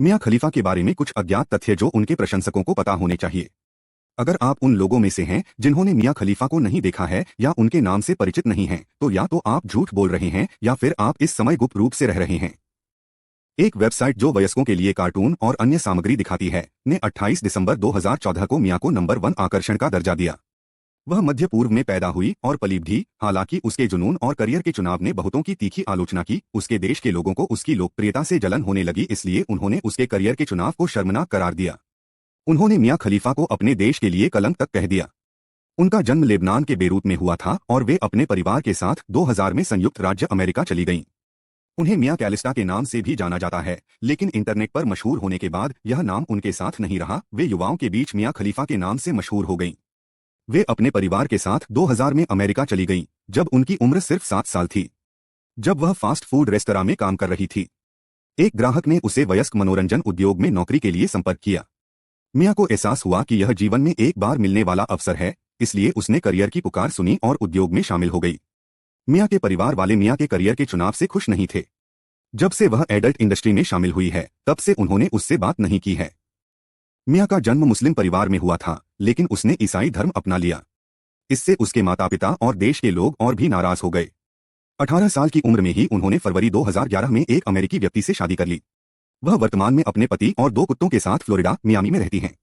मियां खलीफा के बारे में कुछ अज्ञात तथ्य जो उनके प्रशंसकों को पता होने चाहिए। अगर आप उन लोगों में से हैं जिन्होंने मियां खलीफा को नहीं देखा है या उनके नाम से परिचित नहीं हैं, तो या तो आप झूठ बोल रहे हैं या फिर आप इस समय गुप्त रूप से रह रहे हैं। एक वेबसाइट जो वयस्कों के लिए कार्टून और अन्य सामग्री दिखाती है, ने 28 दिसंबर 2014 को मियां को नंबर 1 आकर्षण का दर्जा दिया। वह मध्य पूर्व में पैदा हुई और पली भी, हालांकि उसके जुनून और करियर के चुनाव ने बहुतों की तीखी आलोचना की। उसके देश के लोगों को उसकी लोकप्रियता से जलन होने लगी, इसलिए उन्होंने उसके करियर के चुनाव को शर्मनाक करार दिया। उन्होंने मियां खलीफा को अपने देश के लिए कलंक तक कह दिया। उनका जन्म लेबनान के बेरूत में हुआ था और वे अपने परिवार के साथ 2000 में संयुक्त राज्य अमेरिका चली गईं। उन्हें मियां कैलिस्टा के नाम से भी जाना जाता है, लेकिन इंटरनेट पर मशहूर होने के बाद यह नाम उनके साथ नहीं रहा। वे युवाओं के बीच मियां खलीफा के नाम से मशहूर हो गईं। वे अपने परिवार के साथ 2000 में अमेरिका चली गईं, जब उनकी उम्र सिर्फ 7 साल थी। जब वह फास्ट फूड रेस्तरां में काम कर रही थी, एक ग्राहक ने उसे वयस्क मनोरंजन उद्योग में नौकरी के लिए संपर्क किया। मियां को एहसास हुआ कि यह जीवन में एक बार मिलने वाला अवसर है, इसलिए उसने करियर की पुकार सुनी और उद्योग में शामिल हो गई। मियां के परिवार वाले मियां के करियर के चुनाव से खुश नहीं थे। जब से वह एडल्ट इंडस्ट्री में शामिल हुई है, तब से उन्होंने उससे बात नहीं की है। मियां का जन्म मुस्लिम परिवार में हुआ था, लेकिन उसने ईसाई धर्म अपना लिया। इससे उसके माता पिता और देश के लोग और भी नाराज हो गए। 18 साल की उम्र में ही उन्होंने फरवरी 2011 में एक अमेरिकी व्यक्ति से शादी कर ली। वह वर्तमान में अपने पति और 2 कुत्तों के साथ फ्लोरिडा, मियामी में रहती हैं।